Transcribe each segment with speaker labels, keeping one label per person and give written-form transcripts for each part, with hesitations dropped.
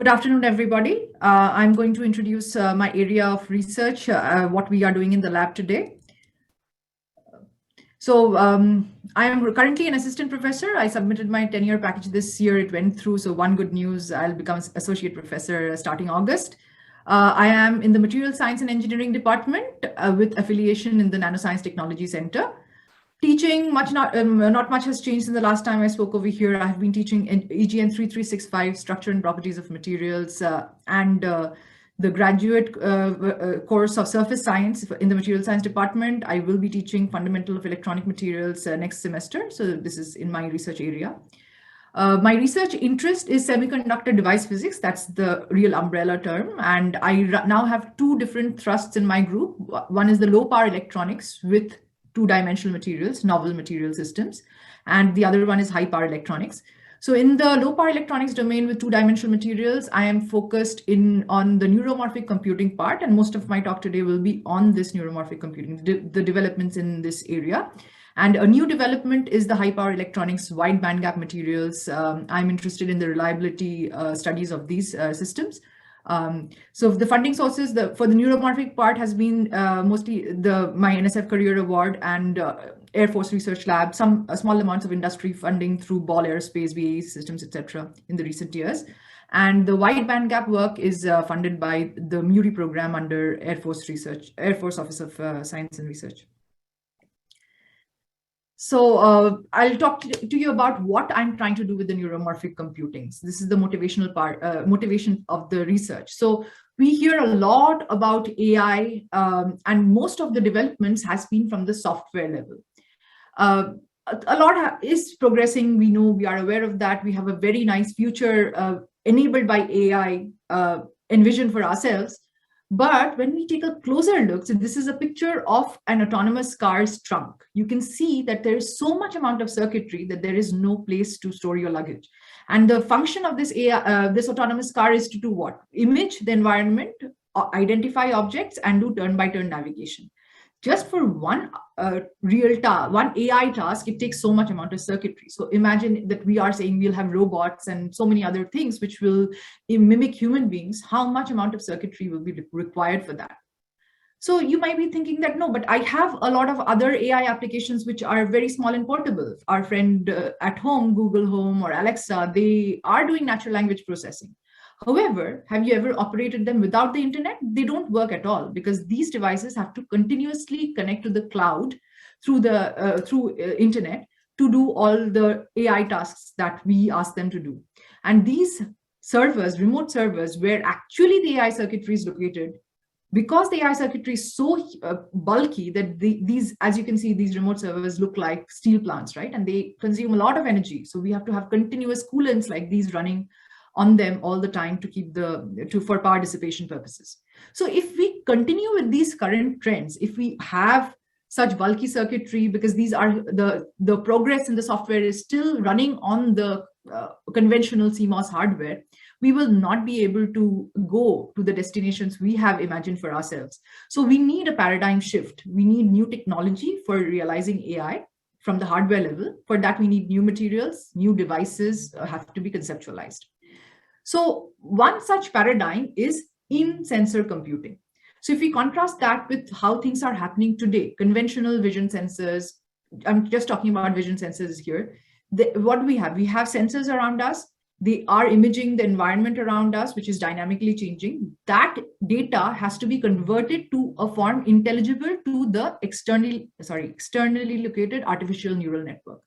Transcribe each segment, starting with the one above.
Speaker 1: Good afternoon, everybody. I'm going to introduce my area of research, what we are doing in the lab today. So I am currently an assistant professor. I submitted my tenure package this year. It went through. So one good news, I'll become associate professor starting August. I am in the Material Science and Engineering department with affiliation in the Nanoscience Technology Center. Teaching, not much has changed since the last time I spoke over here. I've been teaching in EGN 3365, Structure and Properties of Materials, and the graduate course of Surface Science in the Material Science department. I will be teaching Fundamental of Electronic Materials next semester. So this is in my research area. My research interest is semiconductor device physics. That's the real umbrella term. And I now have two different thrusts in my group. One is the low power electronics with two-dimensional materials, novel material systems, and the other one is high power electronics. So in the low power electronics domain with two-dimensional materials, I am focused on the neuromorphic computing part, and most of my talk today will be on this neuromorphic computing, the developments in this area. And a new development is the high power electronics wide bandgap materials. I'm interested in the reliability studies of these systems. So the funding sources for the neuromorphic part has been mostly my NSF Career Award and Air Force Research Lab, some small amounts of industry funding through Ball Aerospace, BAE Systems, etc. in the recent years. And the wide bandgap work is funded by the MURI program under Air Force Office of Science and Research. So I'll talk to you about what I'm trying to do with the neuromorphic computing. So this is the motivational part, motivation of the research. So we hear a lot about AI, and most of the developments has been from the software level. A lot is progressing. We know, we are aware of that. We have a very nice future enabled by AI envisioned for ourselves. But when we take a closer look, so this is a picture of an autonomous car's trunk. You can see that there is so much amount of circuitry that there is no place to store your luggage. And the function of this this autonomous car is to do what? Image the environment, identify objects, and do turn-by-turn navigation. Just for one one AI task, it takes so much amount of circuitry. So imagine that we are saying we'll have robots and so many other things which will mimic human beings. How much amount of circuitry will be required for that? So you might be thinking that, no, but I have a lot of other AI applications which are very small and portable. Our friend at home, Google Home or Alexa, they are doing natural language processing. However, have you ever operated them without the internet? They don't work at all because these devices have to continuously connect to the cloud through the internet to do all the AI tasks that we ask them to do. And these servers, remote servers, where actually the AI circuitry is located, because the AI circuitry is so bulky that these, as you can see, these remote servers look like steel plants, right? And they consume a lot of energy. So we have to have continuous coolants like these running on them all the time to keep for power dissipation purposes. So if we continue with these current trends, if we have such bulky circuitry, because these are the progress in the software is still running on the conventional CMOS hardware, we will not be able to go to the destinations we have imagined for ourselves. So we need a paradigm shift. We need new technology for realizing AI from the hardware level. For that, we need new materials, new devices have to be conceptualized. So one such paradigm is in-sensor computing. So if we contrast that with how things are happening today, conventional vision sensors, I'm just talking about vision sensors here. What do we have? We have sensors around us. They are imaging the environment around us, which is dynamically changing. That data has to be converted to a form intelligible to the externally located artificial neural network.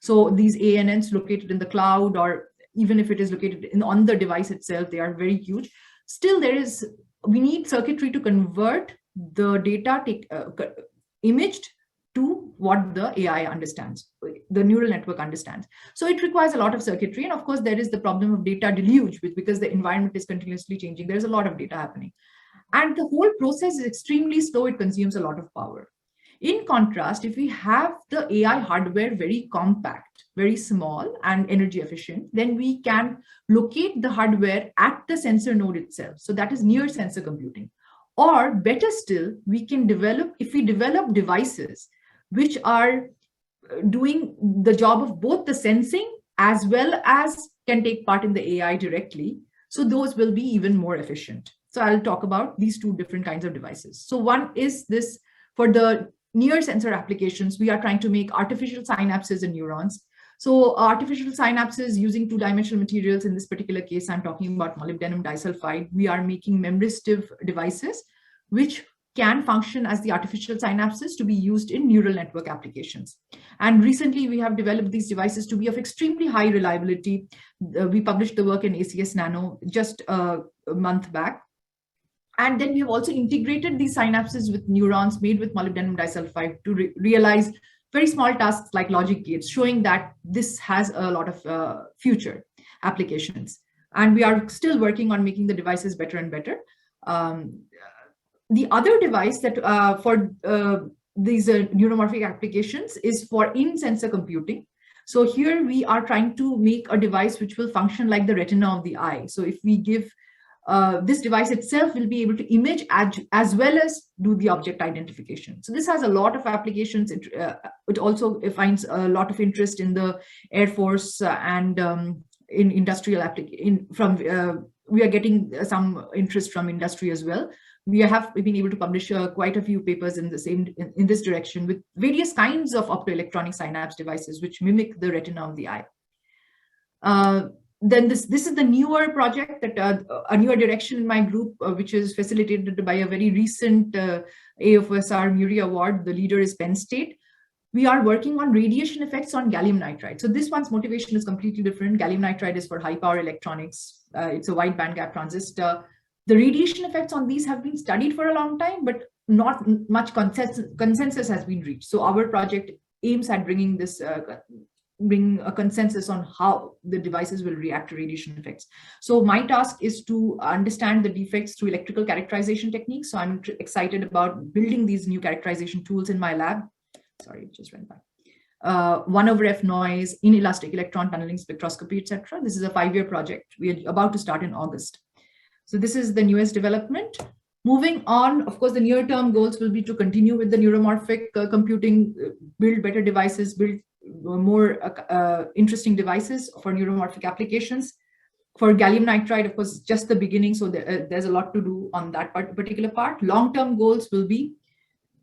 Speaker 1: So these ANNs located in the cloud, or even if it is located on the device itself, they are very huge. Still, we need circuitry to convert the data imaged to what the AI understands, the neural network understands. So it requires a lot of circuitry. And of course, there is the problem of data deluge, because the environment is continuously changing. There's a lot of data happening. And the whole process is extremely slow. It consumes a lot of power. In contrast, if we have the AI hardware very compact, very small and energy efficient, then we can locate the hardware at the sensor node itself. So that is near sensor computing. Or better still, if we develop devices which are doing the job of both the sensing as well as can take part in the AI directly. So those will be even more efficient. So I'll talk about these two different kinds of devices. So one is this, for the near sensor applications, we are trying to make artificial synapses and neurons. So artificial synapses using two-dimensional materials, in this particular case, I'm talking about molybdenum disulfide. We are making memristive devices which can function as the artificial synapses to be used in neural network applications. And recently we have developed these devices to be of extremely high reliability. We published the work in ACS Nano just a month back. And then we have also integrated these synapses with neurons made with molybdenum disulfide to realize very small tasks like logic gates, showing that this has a lot of future applications. And we are still working on making the devices better and better. The other device that for these neuromorphic applications is for in-sensor computing. So here we are trying to make a device which will function like the retina of the eye. So if we give this device itself will be able to image as well as do the object identification. So this has a lot of applications. It also finds a lot of interest in the Air Force and in industrial application. We are getting some interest from industry as well. We have been able to publish quite a few papers in this direction with various kinds of optoelectronic synapse devices which mimic the retina of the eye. Then this is the newer project, that a newer direction in my group, which is facilitated by a very recent AFSR Muri Award. The leader is Penn State. We are working on radiation effects on gallium nitride. So this one's motivation is completely different. Gallium nitride is for high power electronics. It's a wide bandgap transistor. The radiation effects on these have been studied for a long time, but not much consensus has been reached. So our project aims at bringing this bring a consensus on how the devices will react to radiation effects. So my task is to understand the defects through electrical characterization techniques. So I'm excited about building these new characterization tools in my lab. Sorry, it just went back. 1/f noise, inelastic electron tunneling spectroscopy, etc. This is a 5-year project. We are about to start in August. So this is the newest development. Moving on, of course, the near-term goals will be to continue with the neuromorphic computing, build better devices, build more interesting devices for neuromorphic applications. For gallium nitride, of course, just the beginning, so there's a lot to do on that particular part. Long-term goals will be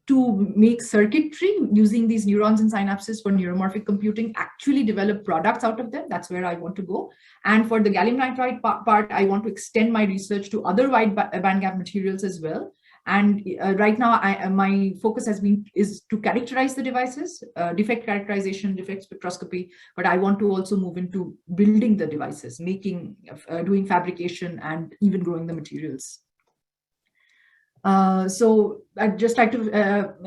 Speaker 1: to make circuitry using these neurons and synapses for neuromorphic computing, actually develop products out of them. That's where I want to go. And for the gallium nitride part, I want to extend my research to other wide bandgap materials as well. And right now, my focus is to characterize the devices, defect characterization, defect spectroscopy. But I want to also move into building the devices, doing fabrication, and even growing the materials. So I'd just like to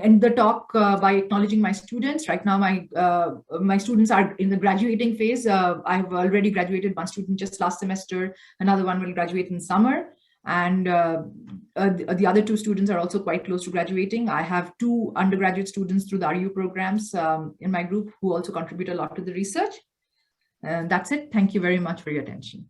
Speaker 1: end the talk by acknowledging my students. Right now, my students are in the graduating phase. I have already graduated one student just last semester. Another one will graduate in summer. And the other 2 students are also quite close to graduating. I have 2 undergraduate students through the RU programs in my group who also contribute a lot to the research. And that's it. Thank you very much for your attention.